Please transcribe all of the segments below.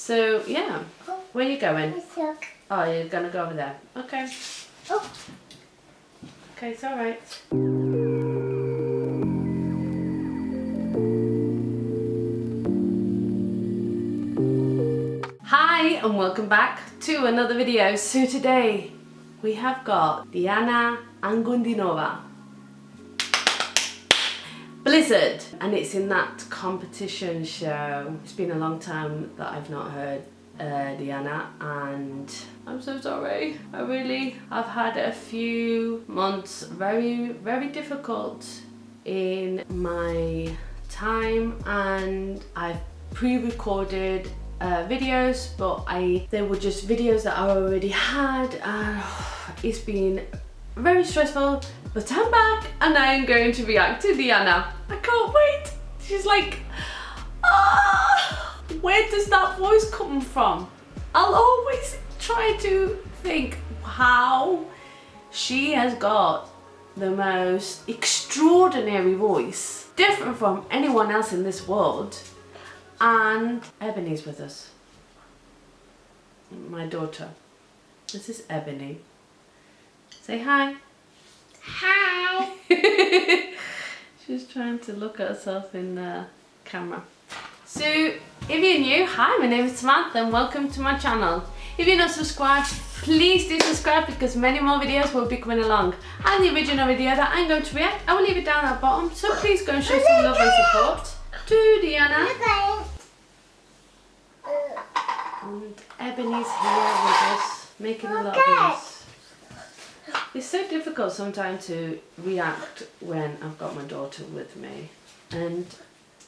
So yeah, where are you going? Oh, you're gonna go over there. Okay. Oh. Okay, it's all right. Hi and welcome back to another video. So today we have got Diana Ankudinova Blizzard, and it's in that competition show. It's been a long time that I've not heard Diana, and I'm so sorry. I've had a few months very difficult in my time, and I've pre-recorded videos, but they were just videos that I already had, and it's been very stressful, but I'm back and I'm going to react to Diana. I can't wait. She's like, where does that voice come from? I'll always try to think how she has got the most extraordinary voice, different from anyone else in this world. And Ebony's with us, my daughter. This is Ebony. Say hi. Hi. She's trying to look at herself in the camera. So, if you're new, hi, my name is Samantha and welcome to my channel. If you're not subscribed, please do subscribe because many more videos will be coming along. And the original video that I'm going to react, I will leave it down at the bottom, so please go and show some love and support to Diana. And Ebony's here with us, making a lot of noise. It's so difficult sometimes to react when I've got my daughter with me. And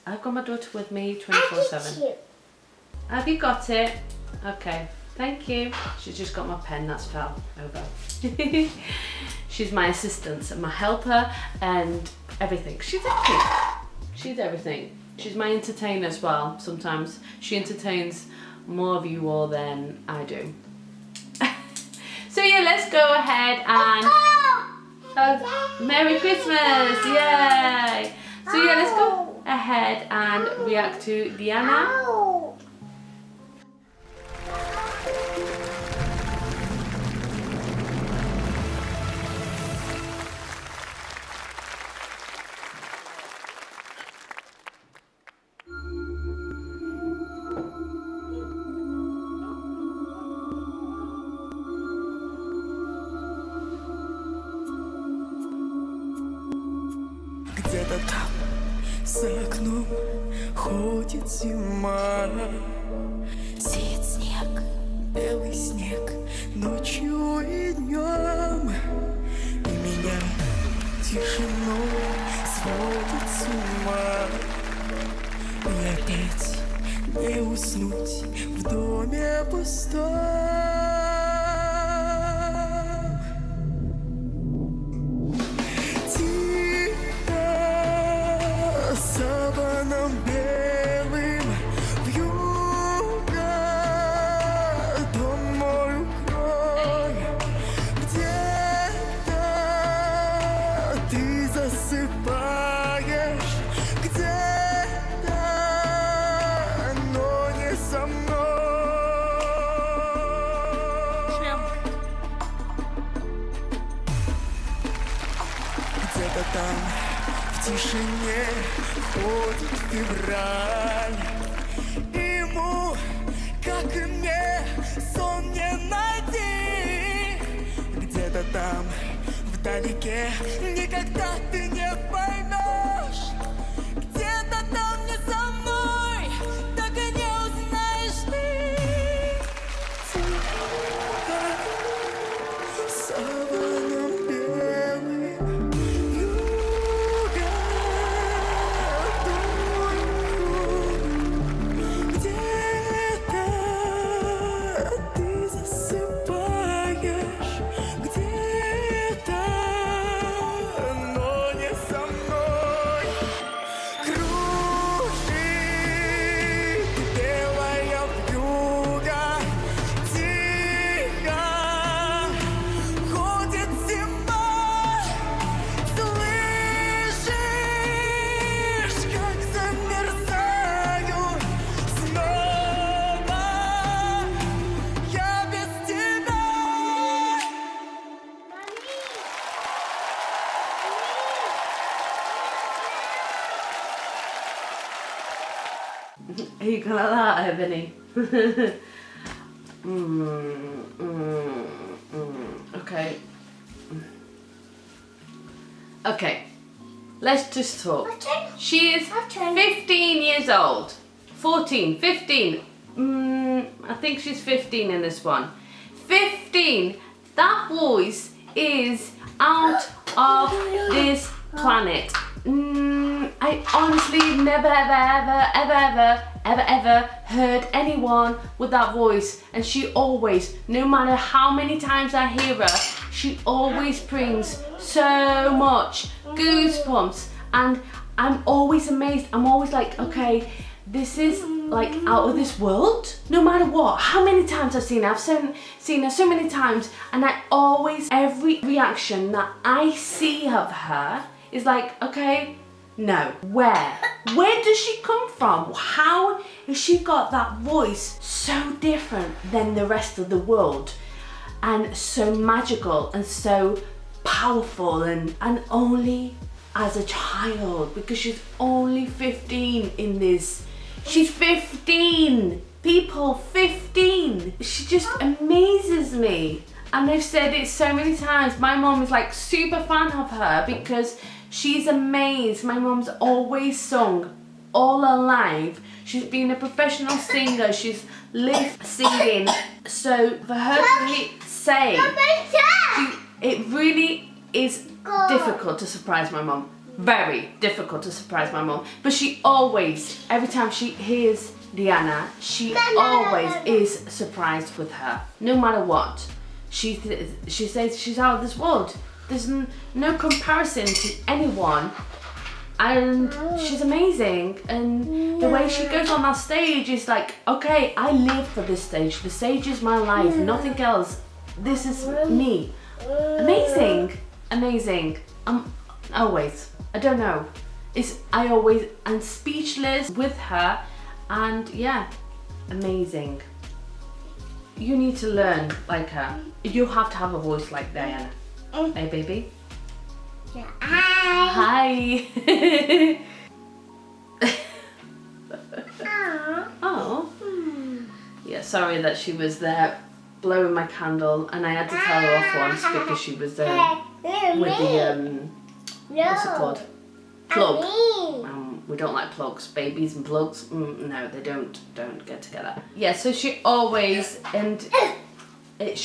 I've got my daughter with me 24/7. Have you got it? Okay, thank you. She's just got my pen that's fell over. She's my assistant and my helper and everything. She's everything. She's everything. She's my entertainer as well. Sometimes she entertains more of you all than I do. So yeah, let's go ahead and Merry Christmas! Yay! So yeah, let's go ahead and react to Diana. Где-то там, за окном, ходит зима. Сеет снег, белый снег, ночью и днем. И меня тишиной сводит с ума. И опять не уснуть в доме пустом. Саваном белым вьюга, дом мой укрой. Где-то ты засыпаешь, где-то, но не со мной. Где-то там в тишине ходит февраль. Ему, как и мне, сон не найти. Где-то там, вдалеке, никогда ты не поймешь. Где-то там не со мной, так и не узнаешь ты. Саваном белым вьюга, где-то ты засыпаешь, где-то, но не like that, Ebony. Okay. Okay. Let's just talk. She is 15 years old. 14, 15. I think she's 15 in this one. 15. That voice is out of this planet. I honestly never ever heard anyone with that voice, and she always, no matter how many times I hear her, she always brings so much goosebumps, and I'm always amazed. I'm always like, okay, this is like out of this world. No matter what, how many times I've seen her, seen her so many times, and I always, every reaction that I see of her is like, okay, no, where does she come from? How has she got that voice so different than the rest of the world, and so magical and so powerful, and only as a child, because she's only 15 in this. She's 15, people, 15. She just amazes me. And they've said it so many times. My mom is like super fan of her because she's amazed. My mom's always sung all her life. She's been a professional singer. She's lived singing. So for her to say, it really is difficult to surprise my mom. Very difficult to surprise my mom. But she always, every time she hears Diana, she always is surprised with her. No matter what. She says she's out of this world. There's no comparison to anyone. And she's amazing. And the way she goes on that stage is like, okay, I live for this stage. The stage is my life, nothing else. This is me. Amazing. Amazing. Always. I don't know. I'm speechless with her, and yeah, amazing. You need to learn like her. You have to have a voice like Diana. Hey, baby. Hi. Oh. Yeah, sorry that she was there blowing my candle, and I had to tell her off once because she was there with the what's it called? Plug. We don't like plugs. Babies and plugs. No, they don't get together. Yeah, so she always, and it's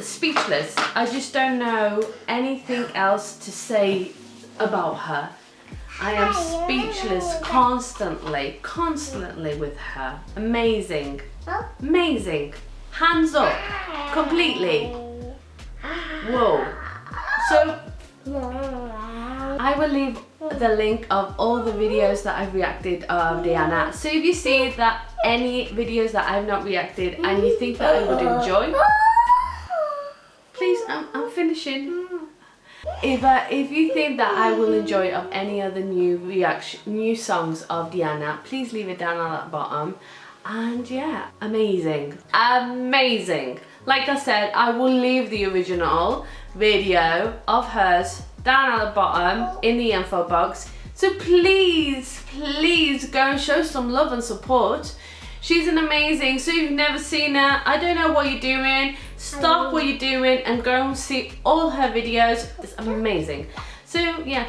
speechless. I just don't know anything else to say about her. I am speechless constantly with her. Amazing. Amazing. Hands up. Completely. Whoa. So I will leave the link of all the videos that I've reacted of Diana. So if you see that any videos that I've not reacted and you think that I would enjoy, please, I'm finishing. If you think that I will enjoy of any other new songs of Diana, please leave it down on that bottom. And yeah, amazing. Amazing. Like I said, I will leave the original video of hers down at the bottom in the info box. So please go and show some love and support. She's an amazing, so if you've never seen her, I don't know what you're doing. Stop what you're doing and go and see all her videos. It's amazing. So yeah.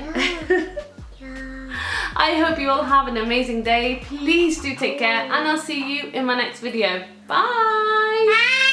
I hope you all have an amazing day. Please do take care, and I'll see you in my next video. Bye.